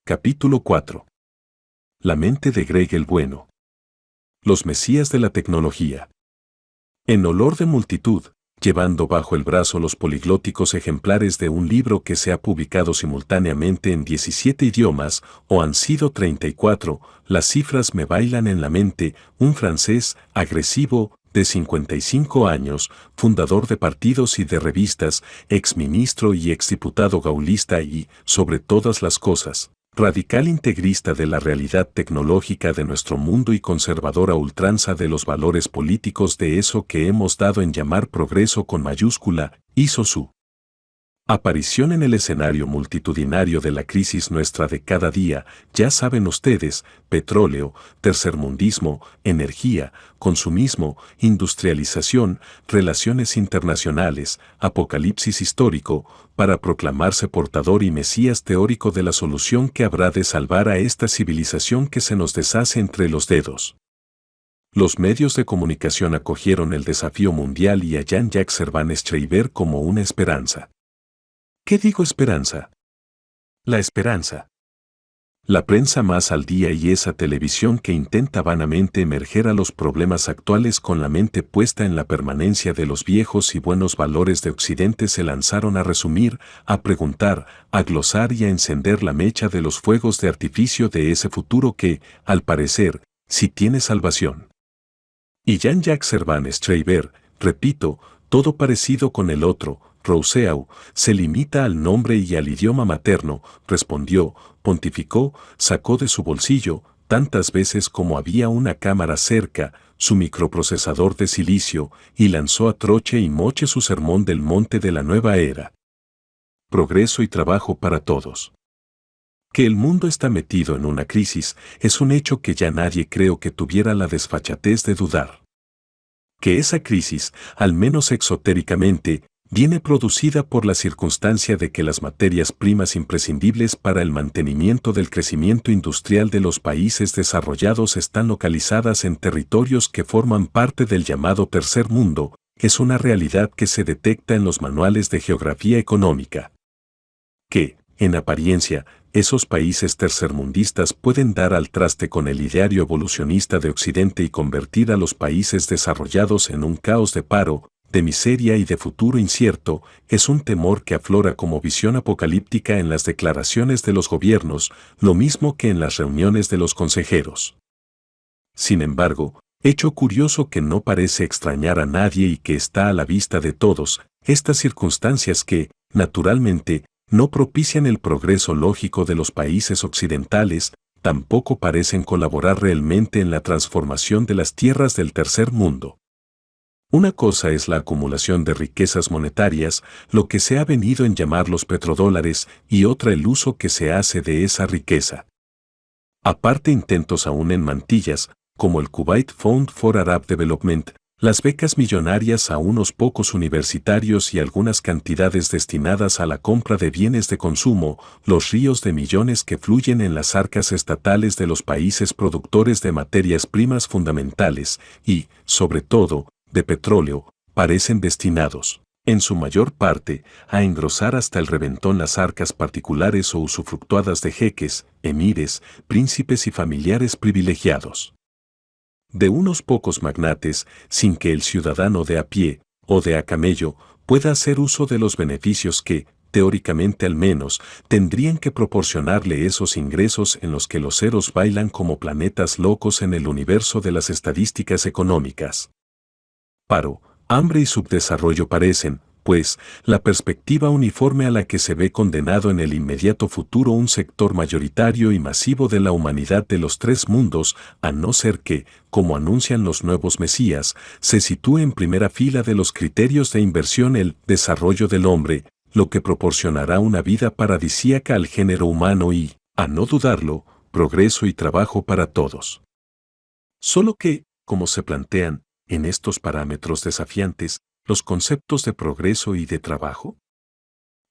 Capítulo 4. La mente de Greg el Bueno. Los mesías de la tecnología. En olor de multitud, llevando bajo el brazo los poliglóticos ejemplares de un libro que se ha publicado simultáneamente en 17 idiomas, o han sido 34, las cifras me bailan en la mente, un francés, agresivo, de 55 años, fundador de partidos y de revistas, exministro y exdiputado gaulista y, sobre todas las cosas, radical integrista de la realidad tecnológica de nuestro mundo y conservador a ultranza de los valores políticos de eso que hemos dado en llamar progreso con mayúscula, hizo su aparición en el escenario multitudinario de la crisis nuestra de cada día, ya saben ustedes, petróleo, tercermundismo, energía, consumismo, industrialización, relaciones internacionales, apocalipsis histórico, para proclamarse portador y mesías teórico de la solución que habrá de salvar a esta civilización que se nos deshace entre los dedos. Los medios de comunicación acogieron el desafío mundial y a Jean-Jacques Servan Schreiber como una esperanza. ¿Qué digo esperanza? La esperanza. La prensa más al día y esa televisión que intenta vanamente emerger a los problemas actuales con la mente puesta en la permanencia de los viejos y buenos valores de Occidente se lanzaron a resumir, a preguntar, a glosar y a encender la mecha de los fuegos de artificio de ese futuro que, al parecer, sí tiene salvación. Y Jean-Jacques Servan Schreiber, repito, todo parecido con el otro, Rousseau, se limita al nombre y al idioma materno, respondió, pontificó, sacó de su bolsillo, tantas veces como había una cámara cerca, su microprocesador de silicio, y lanzó a troche y moche su sermón del monte de la nueva era. Progreso y trabajo para todos. Que el mundo está metido en una crisis es un hecho que ya nadie creo que tuviera la desfachatez de dudar. Que esa crisis, al menos exotéricamente, viene producida por la circunstancia de que las materias primas imprescindibles para el mantenimiento del crecimiento industrial de los países desarrollados están localizadas en territorios que forman parte del llamado tercer mundo, es una realidad que se detecta en los manuales de geografía económica. Que, en apariencia, esos países tercermundistas pueden dar al traste con el ideario evolucionista de Occidente y convertir a los países desarrollados en un caos de paro, de miseria y de futuro incierto, es un temor que aflora como visión apocalíptica en las declaraciones de los gobiernos, lo mismo que en las reuniones de los consejeros. Sin embargo, hecho curioso que no parece extrañar a nadie y que está a la vista de todos, estas circunstancias que, naturalmente, no propician el progreso lógico de los países occidentales, tampoco parecen colaborar realmente en la transformación de las tierras del tercer mundo. Una cosa es la acumulación de riquezas monetarias, lo que se ha venido en llamar los petrodólares, y otra el uso que se hace de esa riqueza. Aparte intentos aún en mantillas, como el Kuwait Fund for Arab Development, las becas millonarias a unos pocos universitarios y algunas cantidades destinadas a la compra de bienes de consumo, los ríos de millones que fluyen en las arcas estatales de los países productores de materias primas fundamentales y, sobre todo, de petróleo, parecen destinados, en su mayor parte, a engrosar hasta el reventón las arcas particulares o usufructuadas de jeques, emires, príncipes y familiares privilegiados. De unos pocos magnates, sin que el ciudadano de a pie, o de a camello, pueda hacer uso de los beneficios que, teóricamente al menos, tendrían que proporcionarle esos ingresos en los que los ceros bailan como planetas locos en el universo de las estadísticas económicas. Paro, hambre y subdesarrollo parecen, pues, la perspectiva uniforme a la que se ve condenado en el inmediato futuro un sector mayoritario y masivo de la humanidad de los tres mundos, a no ser que, como anuncian los nuevos mesías, se sitúe en primera fila de los criterios de inversión el desarrollo del hombre, lo que proporcionará una vida paradisíaca al género humano y, a no dudarlo, progreso y trabajo para todos. Solo que, como se plantean, en estos parámetros desafiantes, los conceptos de progreso y de trabajo.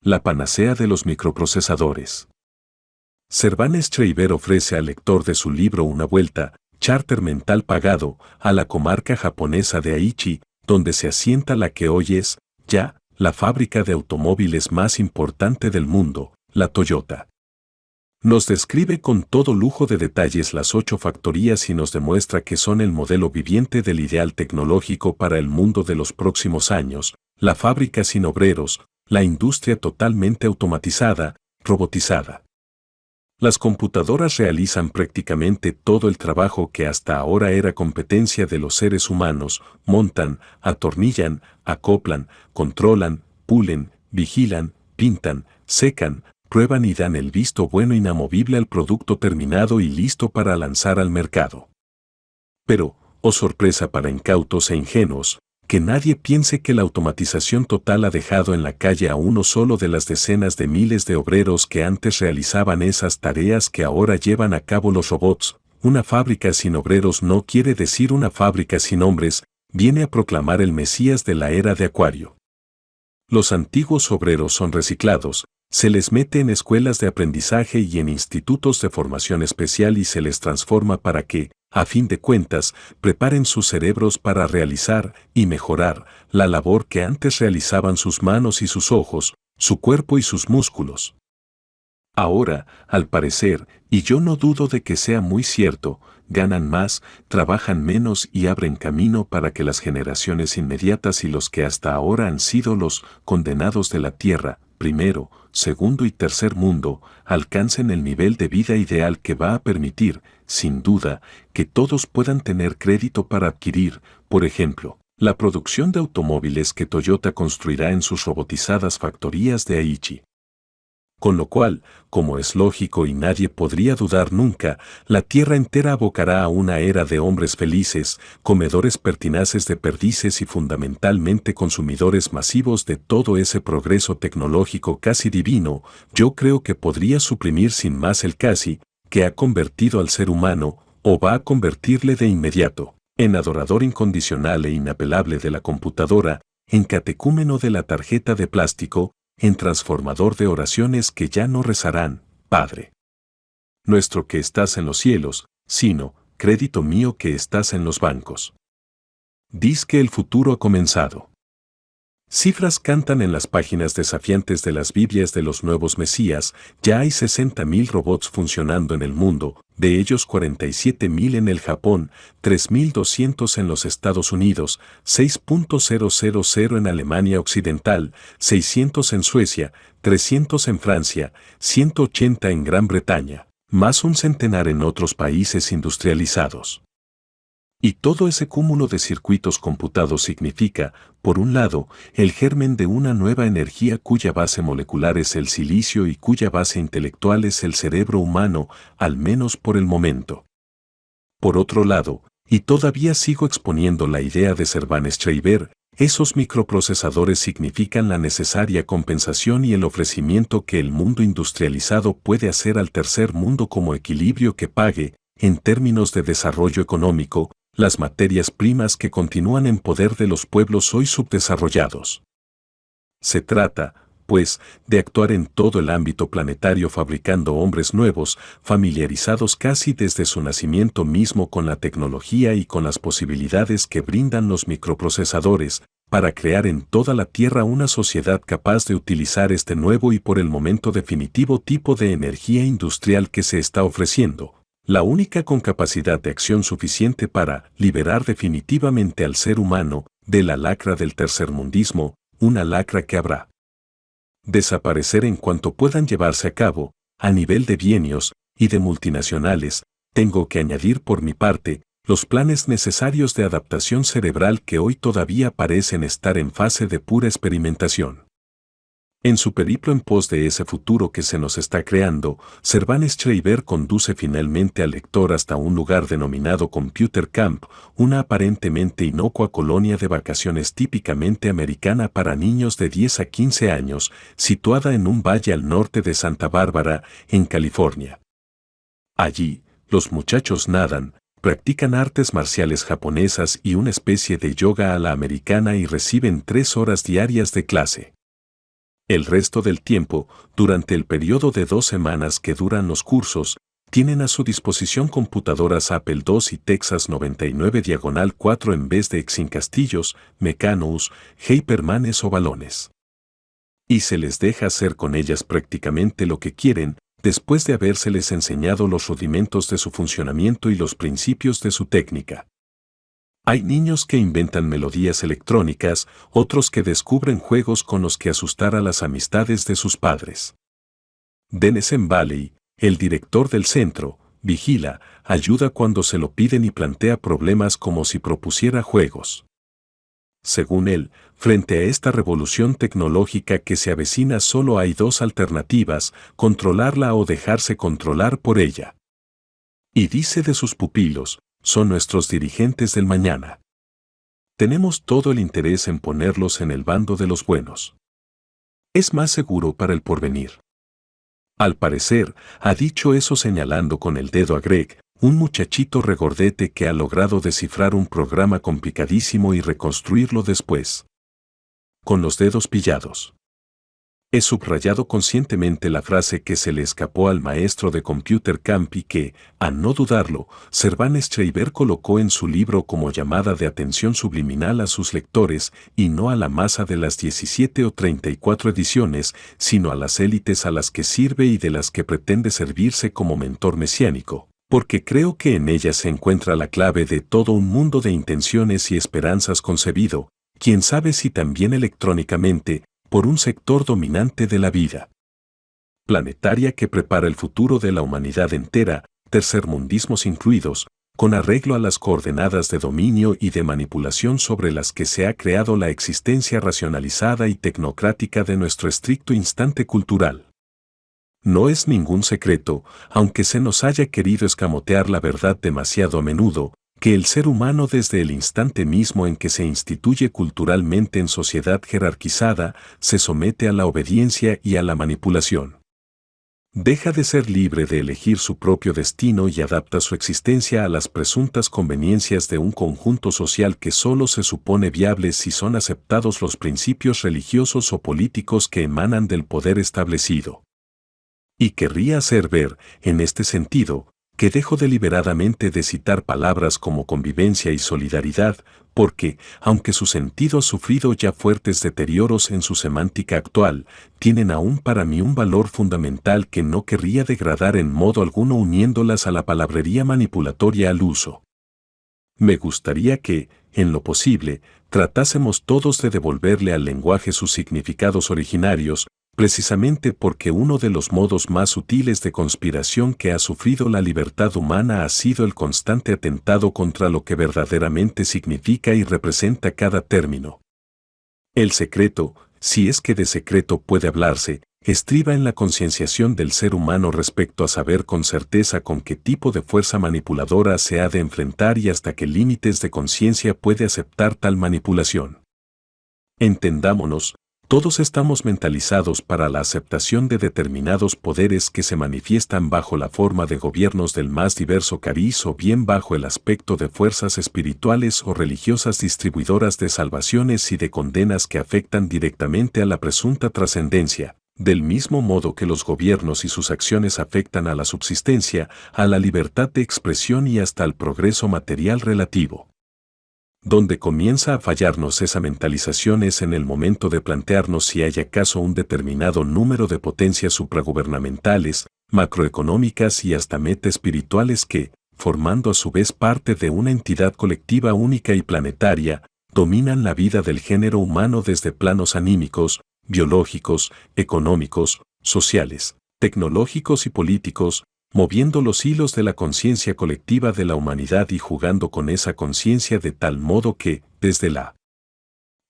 La panacea de los microprocesadores. Servan Schreiber ofrece al lector de su libro una vuelta, charter mental pagado, a la comarca japonesa de Aichi, donde se asienta la que hoy es, ya, la fábrica de automóviles más importante del mundo, la Toyota. Nos describe con todo lujo de detalles las 8 factorías y nos demuestra que son el modelo viviente del ideal tecnológico para el mundo de los próximos años, la fábrica sin obreros, la industria totalmente automatizada, robotizada. Las computadoras realizan prácticamente todo el trabajo que hasta ahora era competencia de los seres humanos, montan, atornillan, acoplan, controlan, pulen, vigilan, pintan, secan, prueban y dan el visto bueno inamovible al producto terminado y listo para lanzar al mercado. Pero, oh sorpresa para incautos e ingenuos, que nadie piense que la automatización total ha dejado en la calle a uno solo de las decenas de miles de obreros que antes realizaban esas tareas que ahora llevan a cabo los robots. Una fábrica sin obreros no quiere decir una fábrica sin hombres, viene a proclamar el Mesías de la era de Acuario. Los antiguos obreros son reciclados, se les mete en escuelas de aprendizaje y en institutos de formación especial y se les transforma para que, a fin de cuentas, preparen sus cerebros para realizar y mejorar la labor que antes realizaban sus manos y sus ojos, su cuerpo y sus músculos. Ahora, al parecer, y yo no dudo de que sea muy cierto, ganan más, trabajan menos y abren camino para que las generaciones inmediatas y los que hasta ahora han sido los condenados de la tierra, primero, segundo y tercer mundo, alcancen el nivel de vida ideal que va a permitir, sin duda, que todos puedan tener crédito para adquirir, por ejemplo, la producción de automóviles que Toyota construirá en sus robotizadas factorías de Aichi. Con lo cual, como es lógico y nadie podría dudar nunca, la tierra entera abocará a una era de hombres felices, comedores pertinaces de perdices y fundamentalmente consumidores masivos de todo ese progreso tecnológico casi divino. Yo creo que podría suprimir sin más el casi, que ha convertido al ser humano, o va a convertirle de inmediato, en adorador incondicional e inapelable de la computadora, en catecúmeno de la tarjeta de plástico, en transformador de oraciones que ya no rezarán, Padre nuestro que estás en los cielos, sino, crédito mío que estás en los bancos. Diz que el futuro ha comenzado. Cifras cantan en las páginas desafiantes de las Biblias de los nuevos Mesías, ya hay 60.000 robots funcionando en el mundo, de ellos 47.000 en el Japón, 3.200 en los Estados Unidos, 6.000 en Alemania Occidental, 600 en Suecia, 300 en Francia, 180 en Gran Bretaña, más un centenar en otros países industrializados. Y todo ese cúmulo de circuitos computados significa, por un lado, el germen de una nueva energía cuya base molecular es el silicio y cuya base intelectual es el cerebro humano, al menos por el momento. Por otro lado, y todavía sigo exponiendo la idea de Servan-Schreiber, esos microprocesadores significan la necesaria compensación y el ofrecimiento que el mundo industrializado puede hacer al tercer mundo como equilibrio que pague, en términos de desarrollo económico, las materias primas que continúan en poder de los pueblos hoy subdesarrollados. Se trata, pues, de actuar en todo el ámbito planetario fabricando hombres nuevos, familiarizados casi desde su nacimiento mismo con la tecnología y con las posibilidades que brindan los microprocesadores, para crear en toda la Tierra una sociedad capaz de utilizar este nuevo y por el momento definitivo tipo de energía industrial que se está ofreciendo. La única con capacidad de acción suficiente para liberar definitivamente al ser humano de la lacra del tercermundismo, una lacra que habrá desaparecer en cuanto puedan llevarse a cabo, a nivel de bienios y de multinacionales. Tengo que añadir por mi parte, los planes necesarios de adaptación cerebral que hoy todavía parecen estar en fase de pura experimentación. En su periplo en pos de ese futuro que se nos está creando, Servan-Schreiber conduce finalmente al lector hasta un lugar denominado Computer Camp, una aparentemente inocua colonia de vacaciones típicamente americana para niños de 10 a 15 años, situada en un valle al norte de Santa Bárbara, en California. Allí, los muchachos nadan, practican artes marciales japonesas y una especie de yoga a la americana y reciben 3 horas diarias de clase. El resto del tiempo, durante el periodo de 2 semanas que duran los cursos, tienen a su disposición computadoras Apple II y Texas 99/4 en vez de Exin-Castillos, Mecanous, Hypermanes o balones. Y se les deja hacer con ellas prácticamente lo que quieren, después de habérseles enseñado los rudimentos de su funcionamiento y los principios de su técnica. Hay niños que inventan melodías electrónicas, otros que descubren juegos con los que asustar a las amistades de sus padres. Dennis Valley, el director del centro, vigila, ayuda cuando se lo piden y plantea problemas como si propusiera juegos. Según él, frente a esta revolución tecnológica que se avecina solo hay dos alternativas: controlarla o dejarse controlar por ella. Y dice de sus pupilos: son nuestros dirigentes del mañana. Tenemos todo el interés en ponerlos en el bando de los buenos. Es más seguro para el porvenir. Al parecer, ha dicho eso señalando con el dedo a Greg, un muchachito regordete que ha logrado descifrar un programa complicadísimo y reconstruirlo después. Con los dedos pillados. He subrayado conscientemente la frase que se le escapó al maestro de Computer Camp y que, a no dudarlo, Servan Schreiber colocó en su libro como llamada de atención subliminal a sus lectores, y no a la masa de las 17 o 34 ediciones, sino a las élites a las que sirve y de las que pretende servirse como mentor mesiánico, porque creo que en ellas se encuentra la clave de todo un mundo de intenciones y esperanzas concebido, quién sabe si también electrónicamente, por un sector dominante de la vida planetaria que prepara el futuro de la humanidad entera, tercermundismos incluidos, con arreglo a las coordenadas de dominio y de manipulación sobre las que se ha creado la existencia racionalizada y tecnocrática de nuestro estricto instante cultural. No es ningún secreto, aunque se nos haya querido escamotear la verdad demasiado a menudo, que el ser humano desde el instante mismo en que se instituye culturalmente en sociedad jerarquizada, se somete a la obediencia y a la manipulación. Deja de ser libre de elegir su propio destino y adapta su existencia a las presuntas conveniencias de un conjunto social que solo se supone viable si son aceptados los principios religiosos o políticos que emanan del poder establecido. Y querría hacer ver, en este sentido, que dejo deliberadamente de citar palabras como convivencia y solidaridad, porque, aunque su sentido ha sufrido ya fuertes deterioros en su semántica actual, tienen aún para mí un valor fundamental que no querría degradar en modo alguno uniéndolas a la palabrería manipulatoria al uso. Me gustaría que, en lo posible, tratásemos todos de devolverle al lenguaje sus significados originarios, precisamente porque uno de los modos más sutiles de conspiración que ha sufrido la libertad humana ha sido el constante atentado contra lo que verdaderamente significa y representa cada término. El secreto, si es que de secreto puede hablarse, estriba en la concienciación del ser humano respecto a saber con certeza con qué tipo de fuerza manipuladora se ha de enfrentar y hasta qué límites de conciencia puede aceptar tal manipulación. Entendámonos, todos estamos mentalizados para la aceptación de determinados poderes que se manifiestan bajo la forma de gobiernos del más diverso cariz o bien bajo el aspecto de fuerzas espirituales o religiosas distribuidoras de salvaciones y de condenas que afectan directamente a la presunta trascendencia, del mismo modo que los gobiernos y sus acciones afectan a la subsistencia, a la libertad de expresión y hasta al progreso material relativo. Donde comienza a fallarnos esa mentalización es en el momento de plantearnos si hay acaso un determinado número de potencias supragubernamentales, macroeconómicas y hasta metaespirituales que, formando a su vez parte de una entidad colectiva única y planetaria, dominan la vida del género humano desde planos anímicos, biológicos, económicos, sociales, tecnológicos y políticos, moviendo los hilos de la conciencia colectiva de la humanidad y jugando con esa conciencia de tal modo que, desde la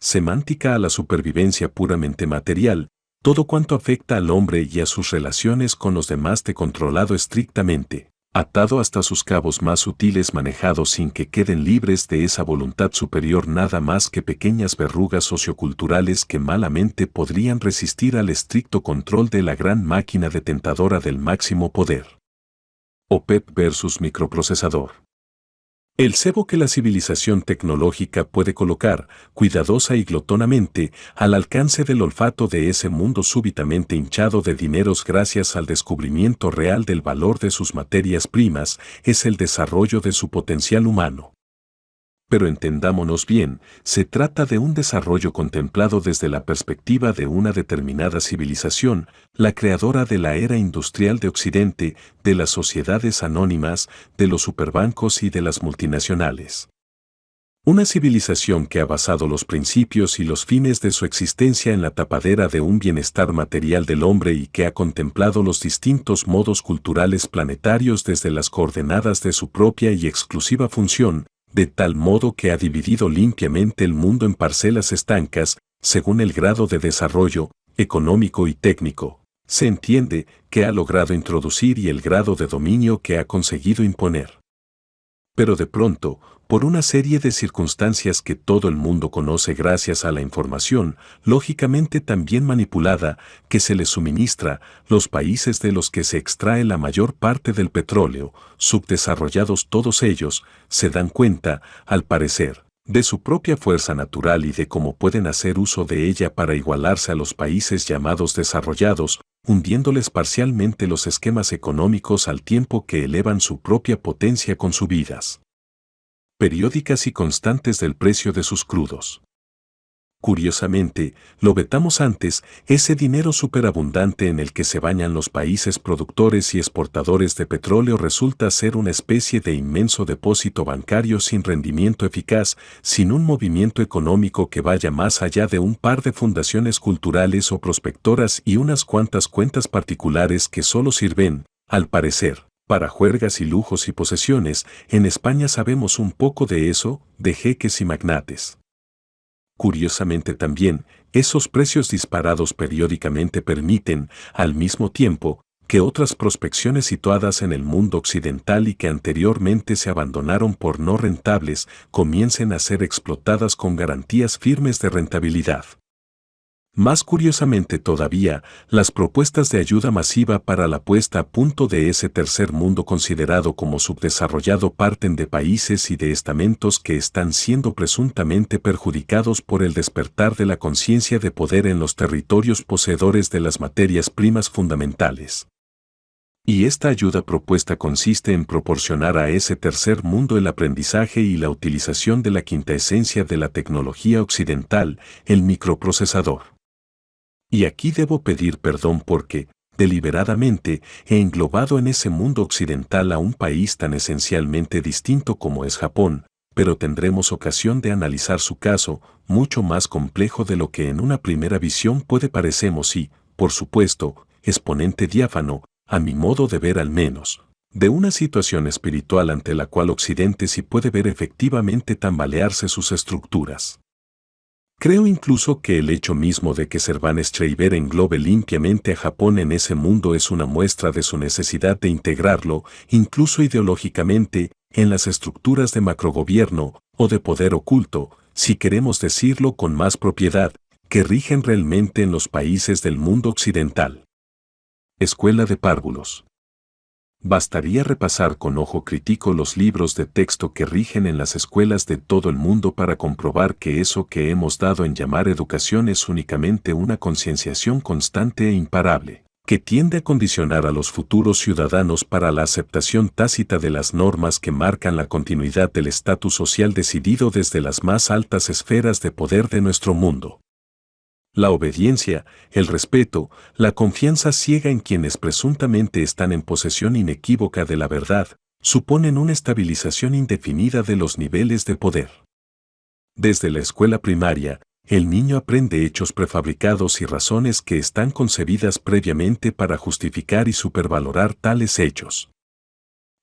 semántica a la supervivencia puramente material, todo cuanto afecta al hombre y a sus relaciones con los demás de controlado estrictamente, atado hasta sus cabos más sutiles manejados sin que queden libres de esa voluntad superior nada más que pequeñas verrugas socioculturales que malamente podrían resistir al estricto control de la gran máquina detentadora del máximo poder. OPEP versus microprocesador. El cebo que la civilización tecnológica puede colocar, cuidadosa y glotonamente, al alcance del olfato de ese mundo súbitamente hinchado de dineros gracias al descubrimiento real del valor de sus materias primas, es el desarrollo de su potencial humano. Pero entendámonos bien, se trata de un desarrollo contemplado desde la perspectiva de una determinada civilización, la creadora de la era industrial de Occidente, de las sociedades anónimas, de los superbancos y de las multinacionales. Una civilización que ha basado los principios y los fines de su existencia en la tapadera de un bienestar material del hombre y que ha contemplado los distintos modos culturales planetarios desde las coordenadas de su propia y exclusiva función, de tal modo que ha dividido limpiamente el mundo en parcelas estancas, según el grado de desarrollo económico y técnico. Se entiende que ha logrado introducir y el grado de dominio que ha conseguido imponer. Pero de pronto, por una serie de circunstancias que todo el mundo conoce gracias a la información, lógicamente también manipulada, que se les suministra, los países de los que se extrae la mayor parte del petróleo, subdesarrollados todos ellos, se dan cuenta, al parecer, de su propia fuerza natural y de cómo pueden hacer uso de ella para igualarse a los países llamados desarrollados, hundiéndoles parcialmente los esquemas económicos al tiempo que elevan su propia potencia con subidas periódicas y constantes del precio de sus crudos. Curiosamente, lo vetamos antes, ese dinero superabundante en el que se bañan los países productores y exportadores de petróleo resulta ser una especie de inmenso depósito bancario sin rendimiento eficaz, sin un movimiento económico que vaya más allá de un par de fundaciones culturales o prospectoras y unas cuantas cuentas particulares que solo sirven, al parecer, para juergas y lujos y posesiones. En España sabemos un poco de eso, de jeques y magnates. Curiosamente también, esos precios disparados periódicamente permiten, al mismo tiempo, que otras prospecciones situadas en el mundo occidental y que anteriormente se abandonaron por no rentables, comiencen a ser explotadas con garantías firmes de rentabilidad. Más curiosamente todavía, las propuestas de ayuda masiva para la puesta a punto de ese tercer mundo considerado como subdesarrollado parten de países y de estamentos que están siendo presuntamente perjudicados por el despertar de la conciencia de poder en los territorios poseedores de las materias primas fundamentales. Y esta ayuda propuesta consiste en proporcionar a ese tercer mundo el aprendizaje y la utilización de la quinta esencia de la tecnología occidental, el microprocesador. Y aquí debo pedir perdón porque, deliberadamente, he englobado en ese mundo occidental a un país tan esencialmente distinto como es Japón, pero tendremos ocasión de analizar su caso, mucho más complejo de lo que en una primera visión puede parecemos y, por supuesto, exponente diáfano, a mi modo de ver al menos, de una situación espiritual ante la cual Occidente sí puede ver efectivamente tambalearse sus estructuras. Creo incluso que el hecho mismo de que Servan Schreiber englobe limpiamente a Japón en ese mundo es una muestra de su necesidad de integrarlo, incluso ideológicamente, en las estructuras de macrogobierno o de poder oculto, si queremos decirlo con más propiedad, que rigen realmente en los países del mundo occidental. Escuela de párvulos. Bastaría repasar con ojo crítico los libros de texto que rigen en las escuelas de todo el mundo para comprobar que eso que hemos dado en llamar educación es únicamente una concienciación constante e imparable, que tiende a condicionar a los futuros ciudadanos para la aceptación tácita de las normas que marcan la continuidad del estatus social decidido desde las más altas esferas de poder de nuestro mundo. La obediencia, el respeto, la confianza ciega en quienes presuntamente están en posesión inequívoca de la verdad, suponen una estabilización indefinida de los niveles de poder. Desde la escuela primaria, el niño aprende hechos prefabricados y razones que están concebidas previamente para justificar y supervalorar tales hechos.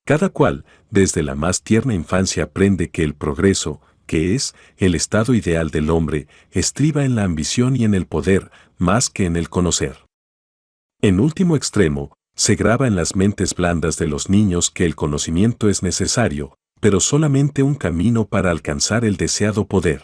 Cada cual, desde la más tierna infancia aprende que el progreso, que es el estado ideal del hombre, estriba en la ambición y en el poder, más que en el conocer. En último extremo, se graba en las mentes blandas de los niños que el conocimiento es necesario, pero solamente un camino para alcanzar el deseado poder.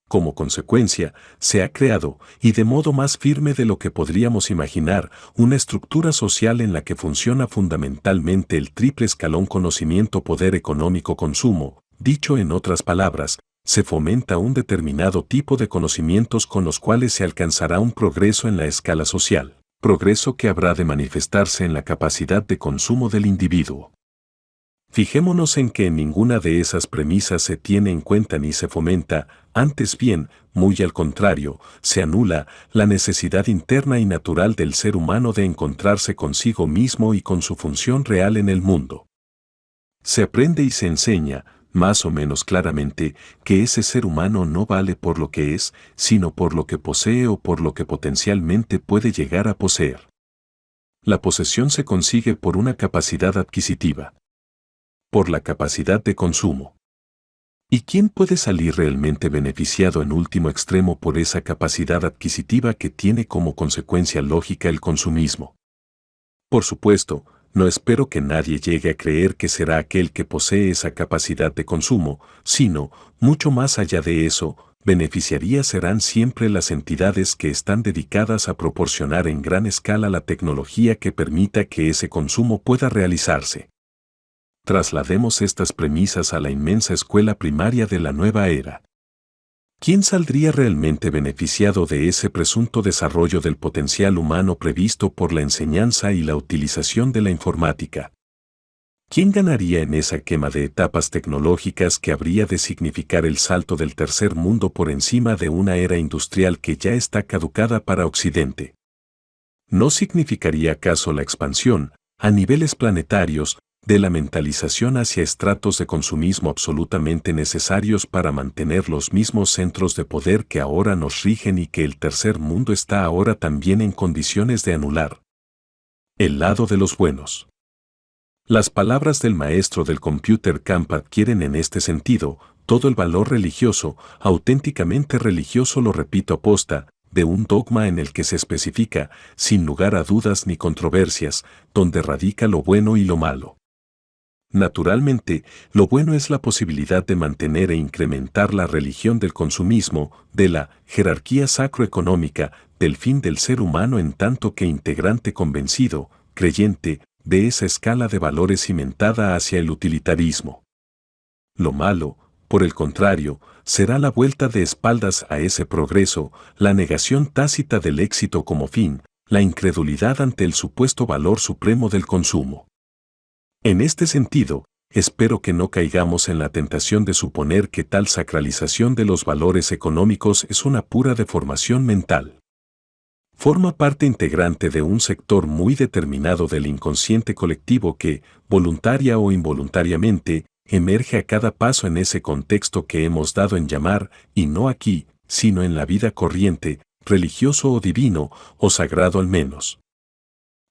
Como consecuencia, se ha creado, y de modo más firme de lo que podríamos imaginar, una estructura social en la que funciona fundamentalmente el triple escalón conocimiento-poder económico-consumo. Dicho en otras palabras, se fomenta un determinado tipo de conocimientos con los cuales se alcanzará un progreso en la escala social, progreso que habrá de manifestarse en la capacidad de consumo del individuo. Fijémonos en que en ninguna de esas premisas se tiene en cuenta ni se fomenta, antes bien, muy al contrario, se anula la necesidad interna y natural del ser humano de encontrarse consigo mismo y con su función real en el mundo. Se aprende y se enseña, más o menos claramente, que ese ser humano no vale por lo que es, sino por lo que posee o por lo que potencialmente puede llegar a poseer. La posesión se consigue por una capacidad adquisitiva, por la capacidad de consumo. ¿Y quién puede salir realmente beneficiado en último extremo por esa capacidad adquisitiva que tiene como consecuencia lógica el consumismo? Por supuesto, no espero que nadie llegue a creer que será aquel que posee esa capacidad de consumo, sino, mucho más allá de eso, beneficiarías serán siempre las entidades que están dedicadas a proporcionar en gran escala la tecnología que permita que ese consumo pueda realizarse. Traslademos estas premisas a la inmensa escuela primaria de la nueva era. ¿Quién saldría realmente beneficiado de ese presunto desarrollo del potencial humano previsto por la enseñanza y la utilización de la informática? ¿Quién ganaría en esa quema de etapas tecnológicas que habría de significar el salto del tercer mundo por encima de una era industrial que ya está caducada para Occidente? ¿No significaría acaso la expansión, a niveles planetarios, de la mentalización hacia estratos de consumismo absolutamente necesarios para mantener los mismos centros de poder que ahora nos rigen y que el tercer mundo está ahora también en condiciones de anular? El lado de los buenos. Las palabras del maestro del Computer Camp adquieren en este sentido todo el valor religioso, auténticamente religioso, lo repito aposta, de un dogma en el que se especifica, sin lugar a dudas ni controversias, donde radica lo bueno y lo malo. Naturalmente, lo bueno es la posibilidad de mantener e incrementar la religión del consumismo, de la jerarquía sacroeconómica, del fin del ser humano en tanto que integrante convencido, creyente, de esa escala de valores cimentada hacia el utilitarismo. Lo malo, por el contrario, será la vuelta de espaldas a ese progreso, la negación tácita del éxito como fin, la incredulidad ante el supuesto valor supremo del consumo. En este sentido, espero que no caigamos en la tentación de suponer que tal sacralización de los valores económicos es una pura deformación mental. Forma parte integrante de un sector muy determinado del inconsciente colectivo que, voluntaria o involuntariamente, emerge a cada paso en ese contexto que hemos dado en llamar, y no aquí, sino en la vida corriente, religioso o divino, o sagrado al menos.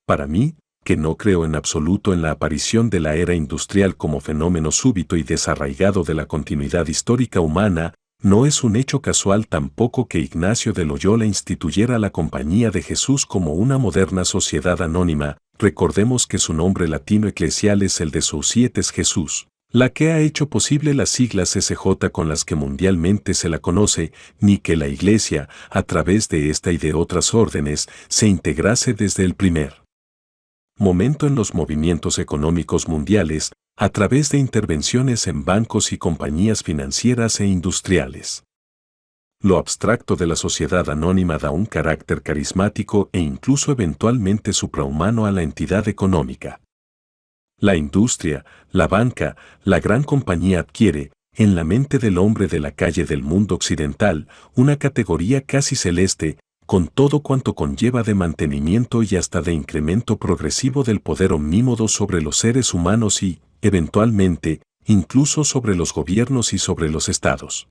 Para mí, que no creo en absoluto en la aparición de la era industrial como fenómeno súbito y desarraigado de la continuidad histórica humana, no es un hecho casual tampoco que Ignacio de Loyola instituyera la Compañía de Jesús como una moderna sociedad anónima. Recordemos que su nombre latino eclesial es el de Societas Jesús, la que ha hecho posible las siglas SJ con las que mundialmente se la conoce, ni que la Iglesia, a través de esta y de otras órdenes, se integrase desde el primer momento en los movimientos económicos mundiales, a través de intervenciones en bancos y compañías financieras e industriales. Lo abstracto de la sociedad anónima da un carácter carismático e incluso eventualmente suprahumano a la entidad económica. La industria, la banca, la gran compañía adquiere, en la mente del hombre de la calle del mundo occidental, una categoría casi celeste, con todo cuanto conlleva de mantenimiento y hasta de incremento progresivo del poder omnímodo sobre los seres humanos y, eventualmente, incluso sobre los gobiernos y sobre los estados.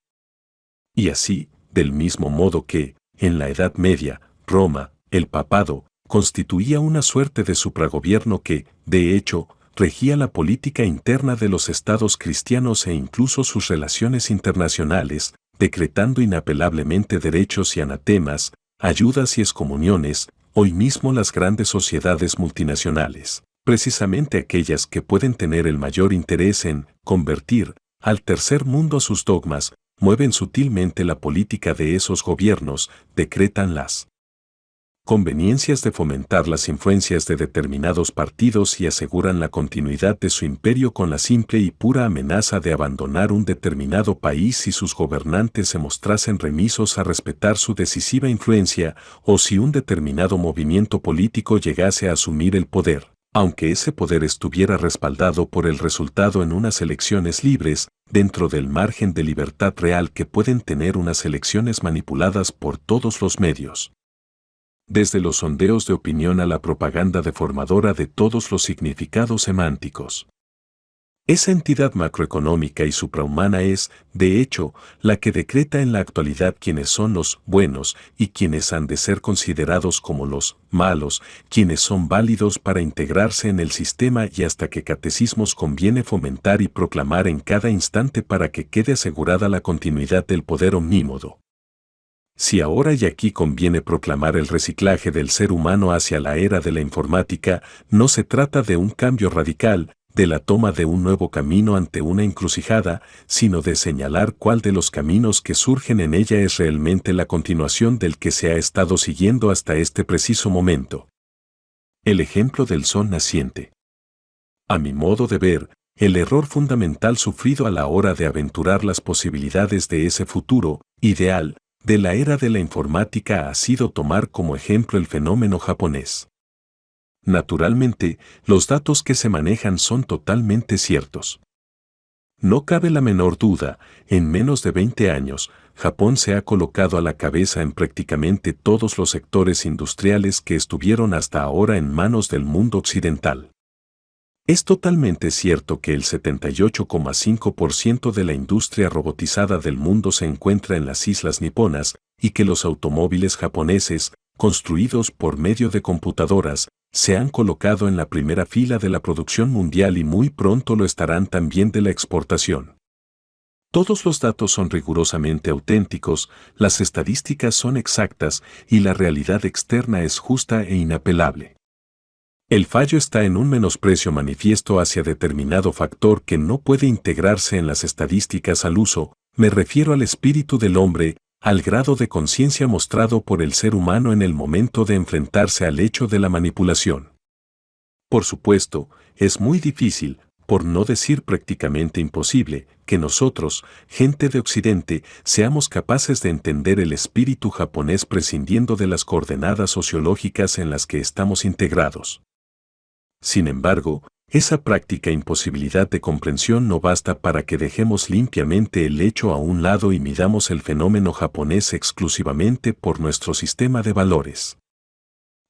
Y así, del mismo modo que, en la Edad Media, Roma, el papado, constituía una suerte de supragobierno que, de hecho, regía la política interna de los estados cristianos e incluso sus relaciones internacionales, decretando inapelablemente derechos y anatemas, ayudas y excomuniones, hoy mismo las grandes sociedades multinacionales, precisamente aquellas que pueden tener el mayor interés en convertir al tercer mundo a sus dogmas, mueven sutilmente la política de esos gobiernos, decretan las conveniencias de fomentar las influencias de determinados partidos y aseguran la continuidad de su imperio con la simple y pura amenaza de abandonar un determinado país si sus gobernantes se mostrasen remisos a respetar su decisiva influencia o si un determinado movimiento político llegase a asumir el poder. aunque ese poder estuviera respaldado por el resultado en unas elecciones libres, dentro del margen de libertad real que pueden tener unas elecciones manipuladas por todos los medios. Desde los sondeos de opinión a la propaganda deformadora de todos los significados semánticos. Esa entidad macroeconómica y suprahumana es, de hecho, la que decreta en la actualidad quiénes son los buenos y quiénes han de ser considerados como los malos, quienes son válidos para integrarse en el sistema y hasta qué catecismos conviene fomentar y proclamar en cada instante para que quede asegurada la continuidad del poder omnímodo. Si ahora y aquí conviene proclamar el reciclaje del ser humano hacia la era de la informática, no se trata de un cambio radical, de la toma de un nuevo camino ante una encrucijada, sino de señalar cuál de los caminos que surgen en ella es realmente la continuación del que se ha estado siguiendo hasta este preciso momento. El ejemplo del sol naciente. A mi modo de ver, el error fundamental sufrido a la hora de aventurar las posibilidades de ese futuro, ideal, de la era de la informática ha sido tomar como ejemplo el fenómeno japonés. Naturalmente, los datos que se manejan son totalmente ciertos. No cabe la menor duda, en menos de 20 años, Japón se ha colocado a la cabeza en prácticamente todos los sectores industriales que estuvieron hasta ahora en manos del mundo occidental. Es totalmente cierto que el 78,5% de la industria robotizada del mundo se encuentra en las islas niponas y que los automóviles japoneses, construidos por medio de computadoras, se han colocado en la primera fila de la producción mundial y muy pronto lo estarán también de la exportación. Todos los datos son rigurosamente auténticos, las estadísticas son exactas y la realidad externa es justa e inapelable. El fallo está en un menosprecio manifiesto hacia determinado factor que no puede integrarse en las estadísticas al uso, me refiero al espíritu del hombre, al grado de conciencia mostrado por el ser humano en el momento de enfrentarse al hecho de la manipulación. Por supuesto, es muy difícil, por no decir prácticamente imposible, que nosotros, gente de Occidente, seamos capaces de entender el espíritu japonés prescindiendo de las coordenadas sociológicas en las que estamos integrados. Sin embargo, esa práctica imposibilidad de comprensión no basta para que dejemos limpiamente el hecho a un lado y midamos el fenómeno japonés exclusivamente por nuestro sistema de valores.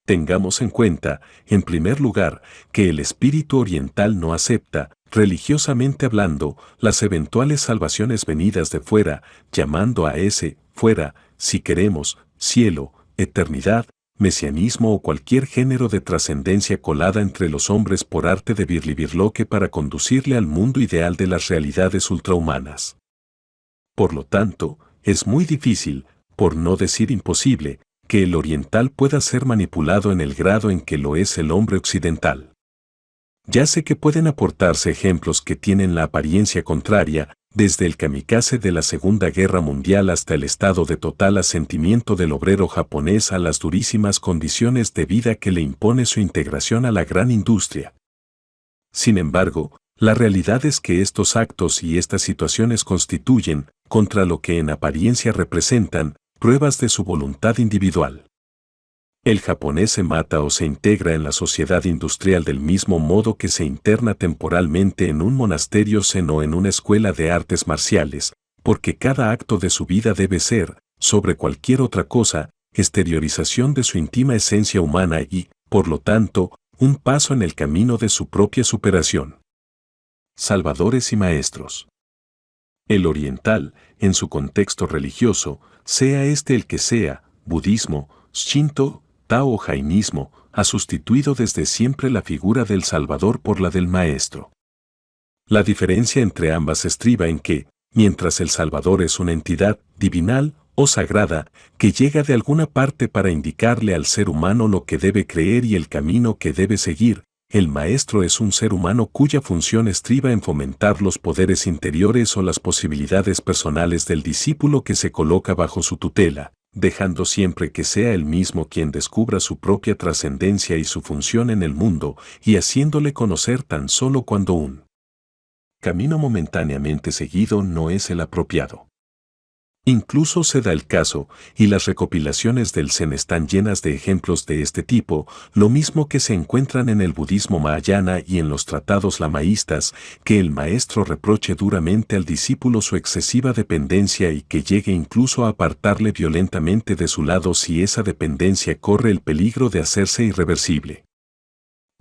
Tengamos en cuenta, en primer lugar, que el espíritu oriental no acepta, religiosamente hablando, las eventuales salvaciones venidas de fuera, llamando a ese, fuera, si queremos, cielo, eternidad, mesianismo o cualquier género de trascendencia colada entre los hombres por arte de birlibirloque para conducirle al mundo ideal de las realidades ultrahumanas. Por lo tanto, es muy difícil, por no decir imposible, que el oriental pueda ser manipulado en el grado en que lo es el hombre occidental. Ya sé que pueden aportarse ejemplos que tienen la apariencia contraria, desde el kamikaze de la Segunda Guerra Mundial hasta el estado de total asentimiento del obrero japonés a las durísimas condiciones de vida que le impone su integración a la gran industria. Sin embargo, la realidad es que estos actos y estas situaciones constituyen, contra lo que en apariencia representan, pruebas de su voluntad individual. El japonés se mata o se integra en la sociedad industrial del mismo modo que se interna temporalmente en un monasterio zen o en una escuela de artes marciales, porque cada acto de su vida debe ser, sobre cualquier otra cosa, exteriorización de su íntima esencia humana y, por lo tanto, un paso en el camino de su propia superación. Salvadores y maestros. El oriental, en su contexto religioso, sea este el que sea, budismo, shinto, Tao o jainismo, ha sustituido desde siempre la figura del Salvador por la del Maestro. La diferencia entre ambas estriba en que, mientras el Salvador es una entidad divinal o sagrada que llega de alguna parte para indicarle al ser humano lo que debe creer y el camino que debe seguir, el Maestro es un ser humano cuya función estriba en fomentar los poderes interiores o las posibilidades personales del discípulo que se coloca bajo su tutela, dejando siempre que sea él mismo quien descubra su propia trascendencia y su función en el mundo, y haciéndole conocer tan solo cuando un camino momentáneamente seguido no es el apropiado. Incluso se da el caso, y las recopilaciones del Zen están llenas de ejemplos de este tipo, lo mismo que se encuentran en el budismo mahayana y en los tratados lamaístas, que el maestro reproche duramente al discípulo su excesiva dependencia y que llegue incluso a apartarle violentamente de su lado si esa dependencia corre el peligro de hacerse irreversible.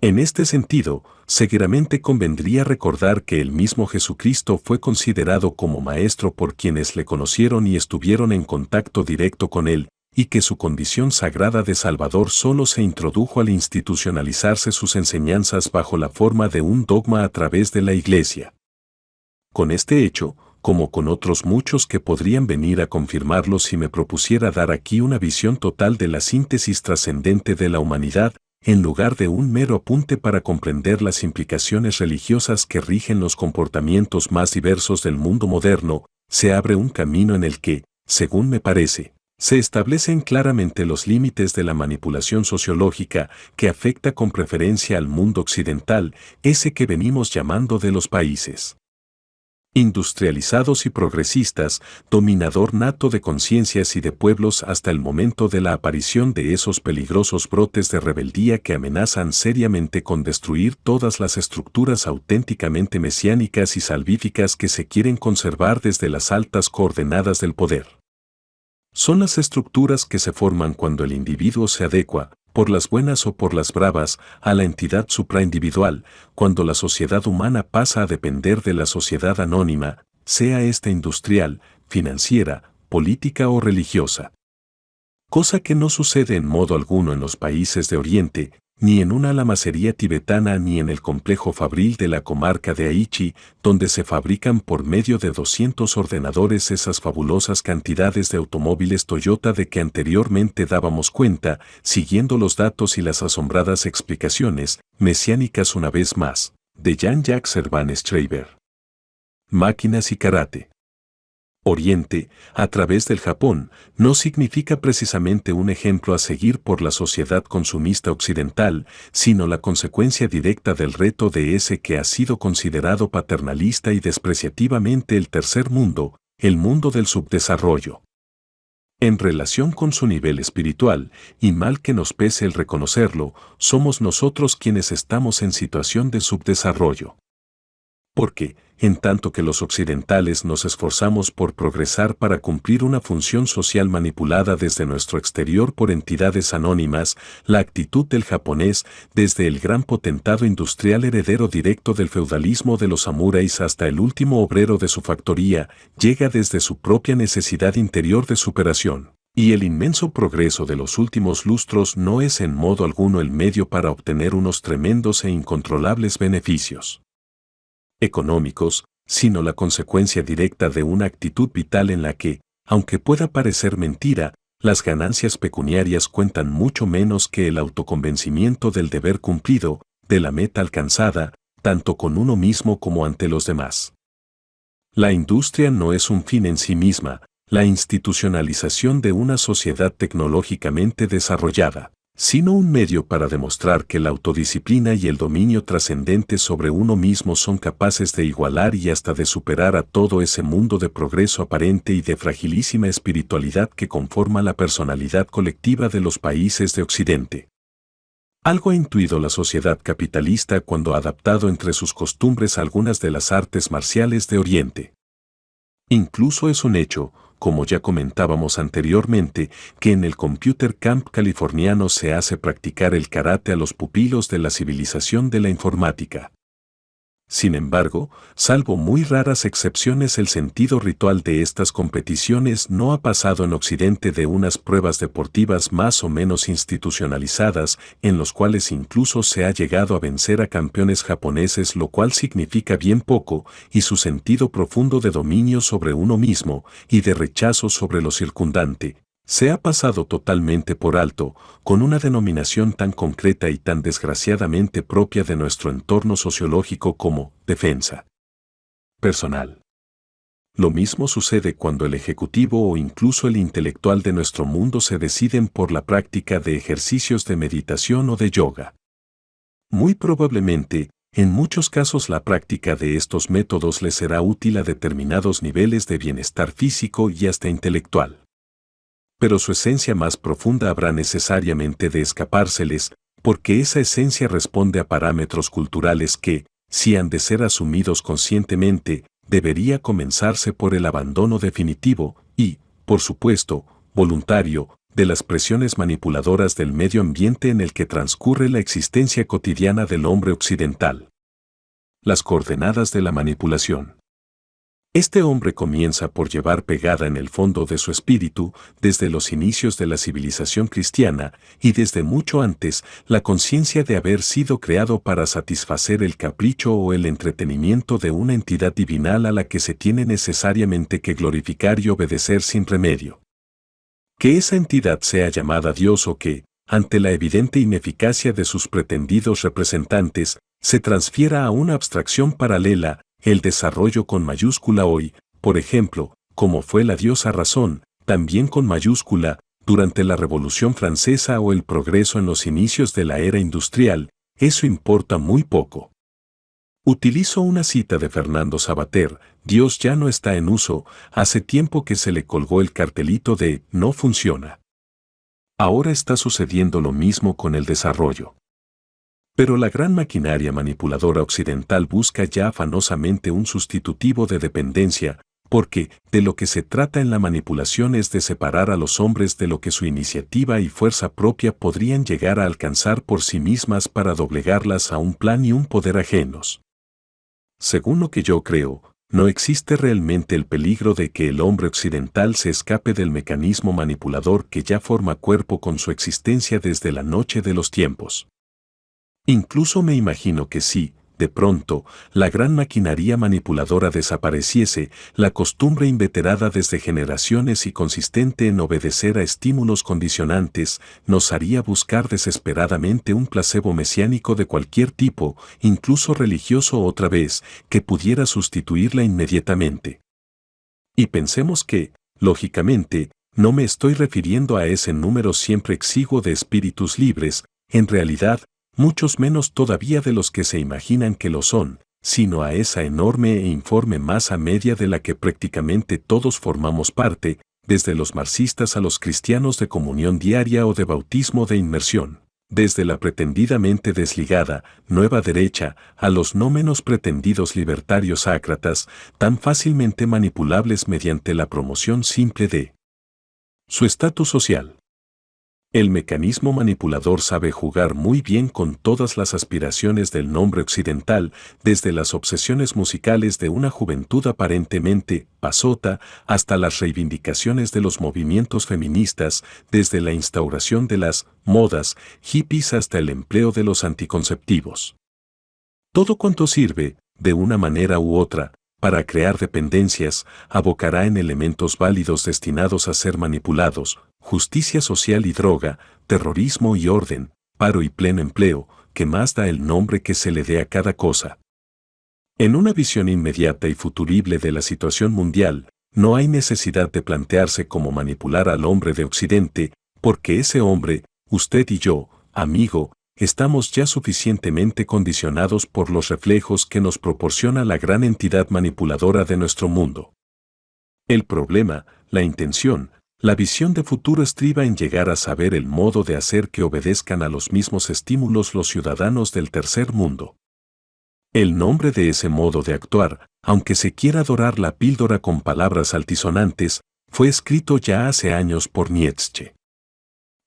En este sentido, seguramente convendría recordar que el mismo Jesucristo fue considerado como maestro por quienes le conocieron y estuvieron en contacto directo con él, y que su condición sagrada de Salvador solo se introdujo al institucionalizarse sus enseñanzas bajo la forma de un dogma a través de la Iglesia. Con este hecho, como con otros muchos que podrían venir a confirmarlo si me propusiera dar aquí una visión total de la síntesis trascendente de la humanidad, en lugar de un mero apunte para comprender las implicaciones religiosas que rigen los comportamientos más diversos del mundo moderno, se abre un camino en el que, según me parece, se establecen claramente los límites de la manipulación sociológica que afecta con preferencia al mundo occidental, ese que venimos llamando de los países industrializados y progresistas, dominador nato de conciencias y de pueblos hasta el momento de la aparición de esos peligrosos brotes de rebeldía que amenazan seriamente con destruir todas las estructuras auténticamente mesiánicas y salvíficas que se quieren conservar desde las altas coordenadas del poder. Son las estructuras que se forman cuando el individuo se adecua, por las buenas o por las bravas, a la entidad supraindividual, cuando la sociedad humana pasa a depender de la sociedad anónima, sea esta industrial, financiera, política o religiosa. Cosa que no sucede en modo alguno en los países de Oriente, ni en una lamacería tibetana ni en el complejo fabril de la comarca de Aichi, donde se fabrican por medio de 200 ordenadores esas fabulosas cantidades de automóviles Toyota de que anteriormente dábamos cuenta, siguiendo los datos y las asombradas explicaciones, mesiánicas una vez más, de Jean-Jacques Servan Schreiber. Máquinas y karate. Oriente, a través del Japón, no significa precisamente un ejemplo a seguir por la sociedad consumista occidental, sino la consecuencia directa del reto de ese que ha sido considerado paternalista y despreciativamente el tercer mundo, el mundo del subdesarrollo. En relación con su nivel espiritual, y mal que nos pese el reconocerlo, somos nosotros quienes estamos en situación de subdesarrollo. Porque, en tanto que los occidentales nos esforzamos por progresar para cumplir una función social manipulada desde nuestro exterior por entidades anónimas, la actitud del japonés, desde el gran potentado industrial heredero directo del feudalismo de los samuráis hasta el último obrero de su factoría, llega desde su propia necesidad interior de superación. Y el inmenso progreso de los últimos lustros no es en modo alguno el medio para obtener unos tremendos e incontrolables beneficios económicos, sino la consecuencia directa de una actitud vital en la que, aunque pueda parecer mentira, las ganancias pecuniarias cuentan mucho menos que el autoconvencimiento del deber cumplido, de la meta alcanzada, tanto con uno mismo como ante los demás. La industria no es un fin en sí misma, la institucionalización de una sociedad tecnológicamente desarrollada, sino un medio para demostrar que la autodisciplina y el dominio trascendente sobre uno mismo son capaces de igualar y hasta de superar a todo ese mundo de progreso aparente y de fragilísima espiritualidad que conforma la personalidad colectiva de los países de Occidente. Algo ha intuido la sociedad capitalista cuando ha adaptado entre sus costumbres algunas de las artes marciales de Oriente. Incluso es un hecho, como ya comentábamos anteriormente, que en el Computer Camp californiano se hace practicar el karate a los pupilos de la civilización de la informática. Sin embargo, salvo muy raras excepciones, el sentido ritual de estas competiciones no ha pasado en Occidente de unas pruebas deportivas más o menos institucionalizadas, en los cuales incluso se ha llegado a vencer a campeones japoneses, lo cual significa bien poco, y su sentido profundo de dominio sobre uno mismo y de rechazo sobre lo circundante se ha pasado totalmente por alto, con una denominación tan concreta y tan desgraciadamente propia de nuestro entorno sociológico como defensa personal. Lo mismo sucede cuando el ejecutivo o incluso el intelectual de nuestro mundo se deciden por la práctica de ejercicios de meditación o de yoga. Muy probablemente, en muchos casos la práctica de estos métodos les será útil a determinados niveles de bienestar físico y hasta intelectual. Pero su esencia más profunda habrá necesariamente de escapárseles, porque esa esencia responde a parámetros culturales que, si han de ser asumidos conscientemente, debería comenzarse por el abandono definitivo y, por supuesto, voluntario, de las presiones manipuladoras del medio ambiente en el que transcurre la existencia cotidiana del hombre occidental. Las coordenadas de la manipulación. Este hombre comienza por llevar pegada en el fondo de su espíritu, desde los inicios de la civilización cristiana y desde mucho antes, la conciencia de haber sido creado para satisfacer el capricho o el entretenimiento de una entidad divinal a la que se tiene necesariamente que glorificar y obedecer sin remedio. Que esa entidad sea llamada Dios o que, ante la evidente ineficacia de sus pretendidos representantes, se transfiera a una abstracción paralela, el desarrollo con mayúscula hoy, por ejemplo, como fue la diosa razón, también con mayúscula, durante la Revolución Francesa o el progreso en los inicios de la era industrial, eso importa muy poco. Utilizo una cita de Fernando Savater: Dios ya no está en uso, hace tiempo que se le colgó el cartelito de no funciona. Ahora está sucediendo lo mismo con el desarrollo. Pero la gran maquinaria manipuladora occidental busca ya afanosamente un sustitutivo de dependencia, porque de lo que se trata en la manipulación es de separar a los hombres de lo que su iniciativa y fuerza propia podrían llegar a alcanzar por sí mismas para doblegarlas a un plan y un poder ajenos. Según lo que yo creo, no existe realmente el peligro de que el hombre occidental se escape del mecanismo manipulador que ya forma cuerpo con su existencia desde la noche de los tiempos. Incluso me imagino que si, de pronto, la gran maquinaria manipuladora desapareciese, la costumbre inveterada desde generaciones y consistente en obedecer a estímulos condicionantes, nos haría buscar desesperadamente un placebo mesiánico de cualquier tipo, incluso religioso otra vez, que pudiera sustituirla inmediatamente. Y pensemos que, lógicamente, no me estoy refiriendo a ese número siempre exiguo de espíritus libres, en realidad, muchos menos todavía de los que se imaginan que lo son, sino a esa enorme e informe masa media de la que prácticamente todos formamos parte, desde los marxistas a los cristianos de comunión diaria o de bautismo de inmersión, desde la pretendidamente desligada, nueva derecha, a los no menos pretendidos libertarios ácratas, tan fácilmente manipulables mediante la promoción simple de su estatus social. El mecanismo manipulador sabe jugar muy bien con todas las aspiraciones del nombre occidental, desde las obsesiones musicales de una juventud aparentemente pasota hasta las reivindicaciones de los movimientos feministas, desde la instauración de las modas hippies hasta el empleo de los anticonceptivos. Todo cuanto sirve, de una manera u otra, para crear dependencias, abocará en elementos válidos destinados a ser manipulados: justicia social y droga, terrorismo y orden, paro y pleno empleo, que más da el nombre que se le dé a cada cosa. En una visión inmediata y futurible de la situación mundial, no hay necesidad de plantearse cómo manipular al hombre de Occidente, porque ese hombre, usted y yo, amigo, estamos ya suficientemente condicionados por los reflejos que nos proporciona la gran entidad manipuladora de nuestro mundo. El problema, la intención, la visión de futuro estriba en llegar a saber el modo de hacer que obedezcan a los mismos estímulos los ciudadanos del tercer mundo. El nombre de ese modo de actuar, aunque se quiera dorar la píldora con palabras altisonantes, fue escrito ya hace años por Nietzsche.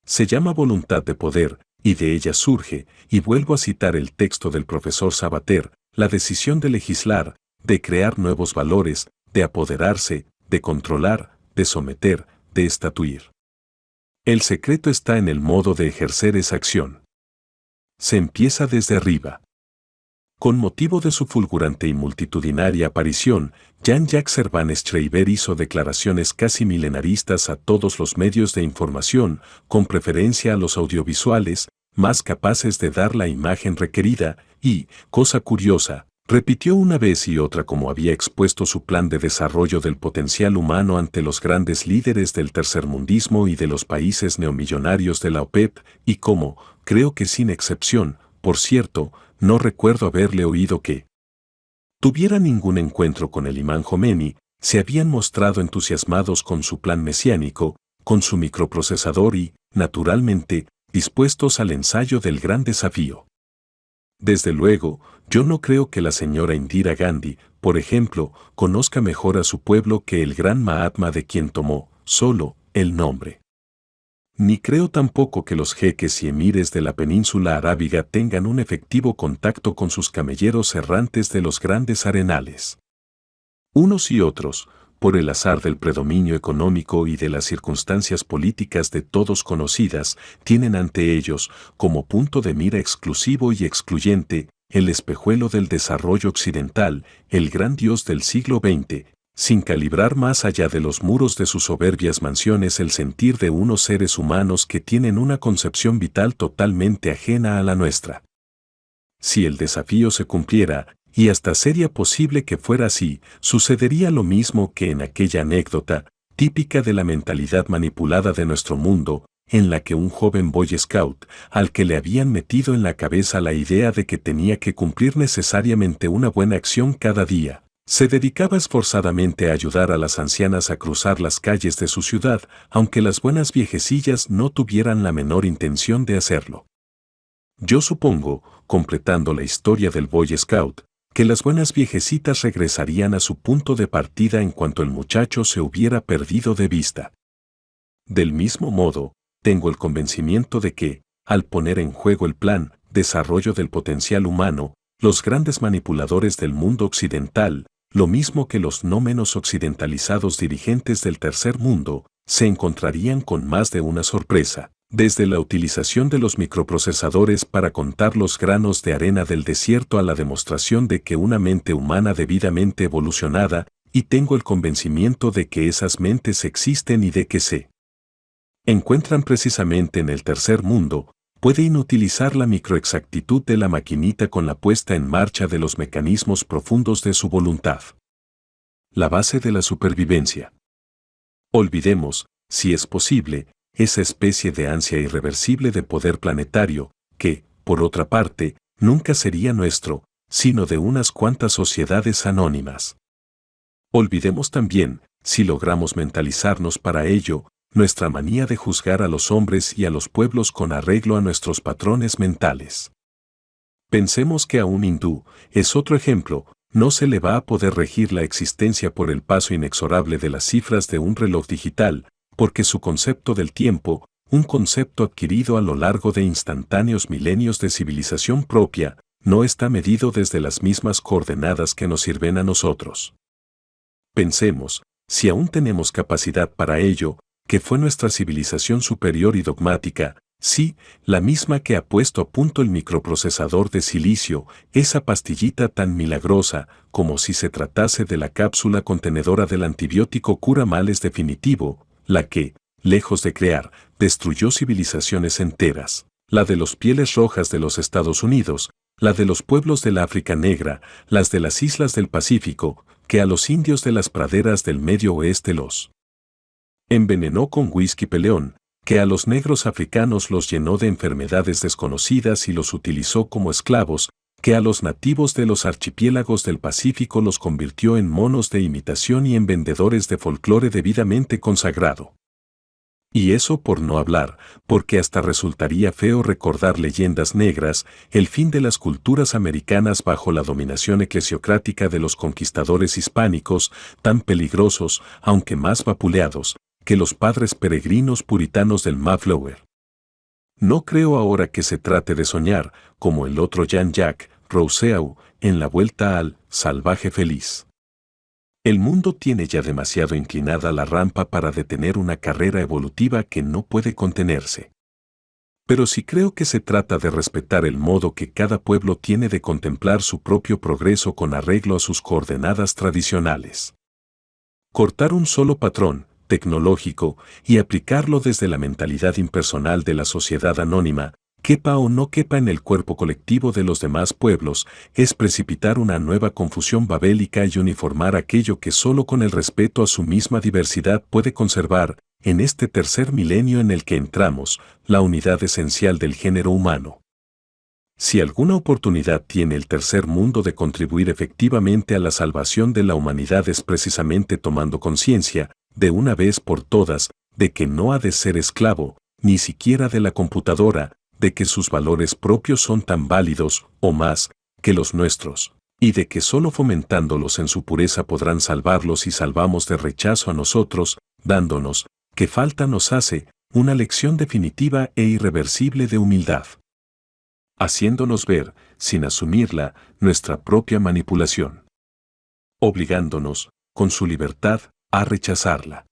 Se llama voluntad de poder, y de ella surge, y vuelvo a citar el texto del profesor Savater, la decisión de legislar, de crear nuevos valores, de apoderarse, de controlar, de someter, de estatuir. El secreto está en el modo de ejercer esa acción. Se empieza desde arriba. Con motivo de su fulgurante y multitudinaria aparición, Jean-Jacques Servan Schreiber hizo declaraciones casi milenaristas a todos los medios de información, con preferencia a los audiovisuales, más capaces de dar la imagen requerida, y, cosa curiosa, repitió una vez y otra cómo había expuesto su plan de desarrollo del potencial humano ante los grandes líderes del tercermundismo y de los países neomillonarios de la OPEP, y cómo, creo que sin excepción, por cierto, no recuerdo haberle oído que tuviera ningún encuentro con el imán Jomeini, se habían mostrado entusiasmados con su plan mesiánico, con su microprocesador y, naturalmente, dispuestos al ensayo del gran desafío. Desde luego, yo no creo que la señora Indira Gandhi, por ejemplo, conozca mejor a su pueblo que el gran Mahatma de quien tomó, solo, el nombre. Ni creo tampoco que los jeques y emires de la península arábiga tengan un efectivo contacto con sus camelleros errantes de los grandes arenales. Unos y otros, por el azar del predominio económico y de las circunstancias políticas de todos conocidas, tienen ante ellos, como punto de mira exclusivo y excluyente, el espejuelo del desarrollo occidental, el gran dios del siglo XX, sin calibrar más allá de los muros de sus soberbias mansiones el sentir de unos seres humanos que tienen una concepción vital totalmente ajena a la nuestra. Si el desafío se cumpliera, y hasta sería posible que fuera así, sucedería lo mismo que en aquella anécdota, típica de la mentalidad manipulada de nuestro mundo, en la que un joven Boy Scout, al que le habían metido en la cabeza la idea de que tenía que cumplir necesariamente una buena acción cada día, se dedicaba esforzadamente a ayudar a las ancianas a cruzar las calles de su ciudad, aunque las buenas viejecillas no tuvieran la menor intención de hacerlo. Yo supongo, completando la historia del Boy Scout, que las buenas viejecitas regresarían a su punto de partida en cuanto el muchacho se hubiera perdido de vista. Del mismo modo, tengo el convencimiento de que, al poner en juego el plan, desarrollo del potencial humano, los grandes manipuladores del mundo occidental, lo mismo que los no menos occidentalizados dirigentes del tercer mundo, se encontrarían con más de una sorpresa. Desde la utilización de los microprocesadores para contar los granos de arena del desierto a la demostración de que una mente humana debidamente evolucionada, y tengo el convencimiento de que esas mentes existen y de que se encuentran precisamente en el tercer mundo, puede inutilizar la microexactitud de la maquinita con la puesta en marcha de los mecanismos profundos de su voluntad. La base de la supervivencia. Olvidemos, si es posible, esa especie de ansia irreversible de poder planetario, que, por otra parte, nunca sería nuestro, sino de unas cuantas sociedades anónimas. Olvidemos también, si logramos mentalizarnos para ello, nuestra manía de juzgar a los hombres y a los pueblos con arreglo a nuestros patrones mentales. Pensemos que a un hindú, es otro ejemplo, no se le va a poder regir la existencia por el paso inexorable de las cifras de un reloj digital, porque su concepto del tiempo, un concepto adquirido a lo largo de instantáneos milenios de civilización propia, no está medido desde las mismas coordenadas que nos sirven a nosotros. Pensemos, si aún tenemos capacidad para ello, que fue nuestra civilización superior y dogmática, sí, la misma que ha puesto a punto el microprocesador de silicio, esa pastillita tan milagrosa, como si se tratase de la cápsula contenedora del antibiótico cura males definitivo, la que, lejos de crear, destruyó civilizaciones enteras, la de los pieles rojas de los Estados Unidos, la de los pueblos de la África Negra, las de las islas del Pacífico, que a los indios de las praderas del Medio Oeste los envenenó con whisky peleón, que a los negros africanos los llenó de enfermedades desconocidas y los utilizó como esclavos, que a los nativos de los archipiélagos del Pacífico los convirtió en monos de imitación y en vendedores de folclore debidamente consagrado. Y eso por no hablar, porque hasta resultaría feo recordar leyendas negras, el fin de las culturas americanas bajo la dominación eclesiocrática de los conquistadores hispánicos, tan peligrosos, aunque más vapuleados, que los padres peregrinos puritanos del Mayflower. No creo ahora que se trate de soñar, como el otro Jean-Jacques Rousseau, en la vuelta al salvaje feliz. El mundo tiene ya demasiado inclinada la rampa para detener una carrera evolutiva que no puede contenerse. Pero sí creo que se trata de respetar el modo que cada pueblo tiene de contemplar su propio progreso con arreglo a sus coordenadas tradicionales. Cortar un solo patrón tecnológico y aplicarlo desde la mentalidad impersonal de la sociedad anónima, quepa o no quepa en el cuerpo colectivo de los demás pueblos, es precipitar una nueva confusión babélica y uniformar aquello que solo con el respeto a su misma diversidad puede conservar, en este tercer milenio en el que entramos, la unidad esencial del género humano. Si alguna oportunidad tiene el tercer mundo de contribuir efectivamente a la salvación de la humanidad es precisamente tomando conciencia, de una vez por todas, de que no ha de ser esclavo, ni siquiera de la computadora, de que sus valores propios son tan válidos, o más, que los nuestros, y de que solo fomentándolos en su pureza podrán salvarlos y salvamos de rechazo a nosotros, dándonos, que falta nos hace, una lección definitiva e irreversible de humildad. Haciéndonos ver, sin asumirla, nuestra propia manipulación. Obligándonos, con su libertad, a rechazarla.